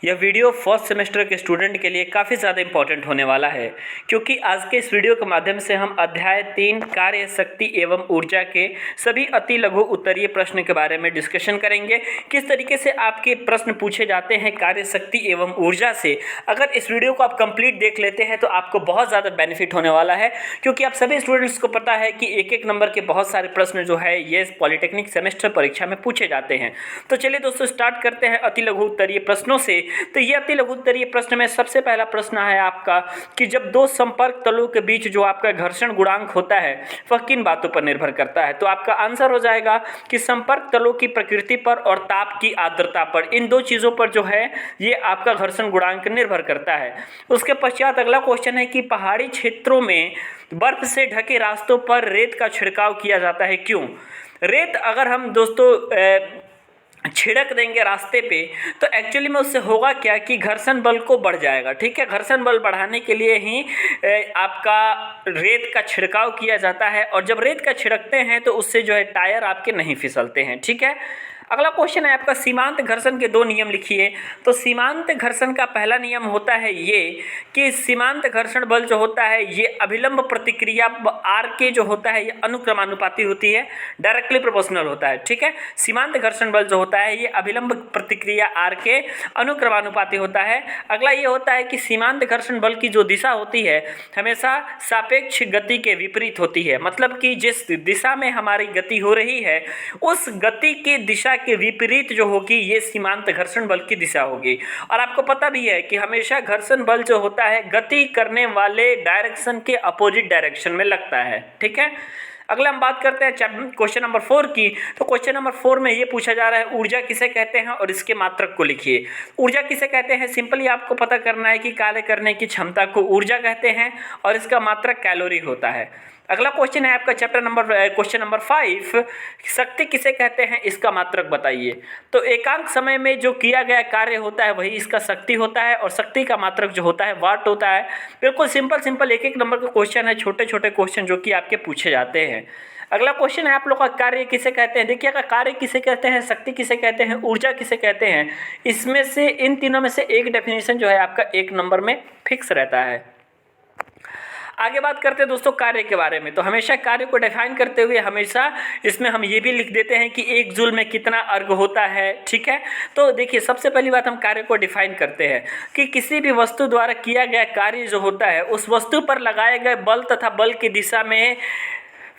यह video first semester के student के लिए काफ़ी ज़्यादा इंपॉर्टेंट होने वाला है, क्योंकि आज के इस वीडियो के माध्यम से हम अध्याय 3 कार्य शक्ति एवं ऊर्जा के सभी अति लघु उत्तरीय प्रश्न के बारे में डिस्कशन करेंगे। किस तरीके से आपके प्रश्न पूछे जाते हैं कार्य शक्ति एवं ऊर्जा से। अगर इस वीडियो को आप कंप्लीट देख लेते हैं तो आपको बहुत ज़्यादा बेनिफिट होने वाला है, क्योंकि आप सभी स्टूडेंट्स को पता है कि एक एक नंबर के बहुत सारे प्रश्न जो है ये पॉलिटेक्निक सेमेस्टर परीक्षा में पूछे जाते हैं। तो चलिए दोस्तों स्टार्ट करते हैं अति लघु उत्तरीय प्रश्नों से। तो ये अति लघु उत्तरीय प्रश्न में सबसे पहला प्रश्न है आपका कि जब दो संपर्क तलों के बीच जो आपका घर्षण गुणांक होता है वह किन बातों पर निर्भर करता है। तो आपका आंसर हो जाएगा कि संपर्क तलों की प्रकृति पर और ताप की आर्द्रता पर, इन दो चीज़ों पर जो है ये आपका घर्षण गुणांक निर्भर करता है। उसके पश्चात अगला क्वेश्चन है कि पहाड़ी क्षेत्रों में बर्फ से ढके रास्तों पर रेत का छिड़काव किया जाता है, क्यों। रेत अगर हम दोस्तों छिड़क देंगे रास्ते पे तो एक्चुअली में उससे होगा क्या कि घर्षण बल को बढ़ जाएगा। ठीक है, घर्षण बल बढ़ाने के लिए ही आपका रेत का छिड़काव किया जाता है, और जब रेत का छिड़कते हैं तो उससे जो है टायर आपके नहीं फिसलते हैं। ठीक है, अगला क्वेश्चन है आपका सीमांत घर्षण के दो नियम लिखिए। तो सीमांत घर्षण का पहला नियम होता है ये कि सीमांत घर्षण बल जो होता है ये अभिलंब प्रतिक्रिया आर के जो होता है ये अनुक्रमानुपाती होती है, डायरेक्टली प्रोपोर्शनल होता है। ठीक है, सीमांत घर्षण बल जो होता है ये अभिलंब प्रतिक्रिया आर के अनुक्रमानुपाती होता है। अगला ये होता है कि सीमांत घर्षण बल की जो दिशा होती है हमेशा सापेक्ष गति के विपरीत होती है, मतलब कि जिस दिशा में हमारी गति हो रही है उस गति की दिशा के विपरीत जो होगी ये सीमांत घर्षण बल की दिशा होगी। और आपको पता भी है कि हमेशा घर्षण बल जो होता है गति करने वाले डायरेक्शन के अपोजिट डायरेक्शन में लगता है। ठीक है, अगला हम बात करते हैं क्वेश्चन नंबर 4 की। तो क्वेश्चन नंबर 4 में ये पूछा जा रहा है ऊर्जा किसे कहते हैं और इसके मात्रक को लिखिए। ऊर्जा किसे कहते हैं, सिंपली आपको पता करना है कि कार्य करने की क्षमता को ऊर्जा कहते हैं और इसका मात्रक कैलोरी होता है। अगला क्वेश्चन है आपका क्वेश्चन नंबर 5, शक्ति किसे कहते हैं इसका मात्रक बताइए। तो एकांक समय में जो किया गया कार्य होता है वही इसका शक्ति होता है, और शक्ति का मात्रक जो होता है वाट होता है। बिल्कुल सिंपल एक एक नंबर का क्वेश्चन है, छोटे छोटे क्वेश्चन जो कि आपके पूछे जाते हैं। अगला क्वेश्चन है आप लोग का कार्य किसे कहते हैं। देखिए अगर कार्य किसे कहते हैं, शक्ति किसे कहते हैं, ऊर्जा किसे कहते हैं, इसमें से इन तीनों में से एक डेफिनेशन जो है आपका एक नंबर में फिक्स रहता है। आगे बात करते हैं दोस्तों कार्य के बारे में। तो हमेशा कार्य को डिफाइन करते हुए हमेशा इसमें हम ये भी लिख देते हैं कि एक जूल में कितना अर्ग होता है। ठीक है, तो देखिए सबसे पहली बात हम कार्य को डिफाइन करते हैं कि किसी भी वस्तु द्वारा किया गया कार्य जो होता है उस वस्तु पर लगाए गए बल तथा बल की दिशा में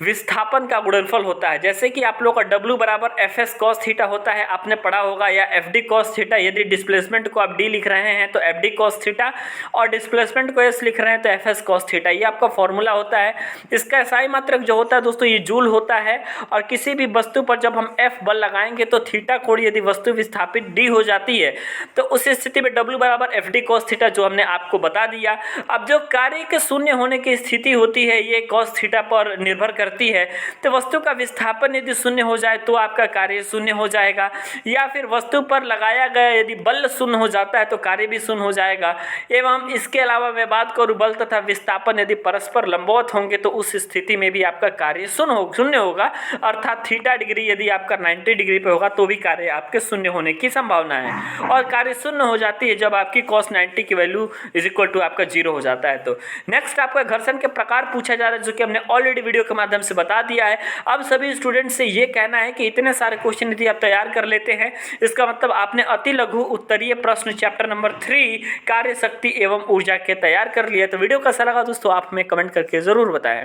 विस्थापन का गुणनफल होता है। जैसे कि आप लोग का W बराबर FS cos थीटा होता है, आपने पढ़ा होगा, या FD cos थीटा। यदि डिस्प्लेसमेंट को आप D लिख रहे हैं तो FD cos थीटा, और डिस्प्लेसमेंट को S लिख रहे हैं तो FS cos थीटा। ये आपका फॉर्मूला होता है। इसका SI मात्रक जो होता है दोस्तों ये जूल होता है, और किसी भी वस्तु पर जब हम F बल लगाएंगे तो थीटा कोण यदि वस्तु विस्थापित D हो जाती है तो उस स्थिति में W बराबर FD cos थीटा जो हमने आपको बता दिया। अब जो कार्य के शून्य होने की स्थिति होती है ये cos थीटा पर निर्भर करती है। तो वस्तु का विस्थापन यदि शून्य हो जाए तो आपका कार्य शून्य हो जाएगा, या फिर वस्तु पर लगाया गया यदि बल शून्य हो जाता है तो कार्य भी शून्य हो जाएगा। एवं इसके अलावा मैं बात करूं बल तथा विस्थापन यदि परस्पर लंबवत होंगे तो उस स्थिति में भी आपका कार्य शून्य होगा, अर्थात थीटा डिग्री यदि आपका 90 डिग्री पे होगा तो भी कार्य आपके शून्य होने की संभावना है, और कार्य शून्य हो जाती है जब आपकी cos 90 की वैल्यू इज इक्वल टू आपका 0 हो जाता है। तो नेक्स्ट आपका घर्षण के प्रकार पूछा जा रहा है जो कि हमने ऑलरेडी वीडियो के माध्यम से बता दिया है। अब सभी स्टूडेंट से ये कहना है कि इतने सारे क्वेश्चन यदि आप तैयार कर लेते हैं इसका मतलब आपने अति लघु उत्तरीय प्रश्न चैप्टर नंबर 3 कार्य शक्ति एवं ऊर्जा के तैयार कर लिया। तो वीडियो कैसा लगा दोस्तों आप हमें कमेंट करके जरूर बताएं।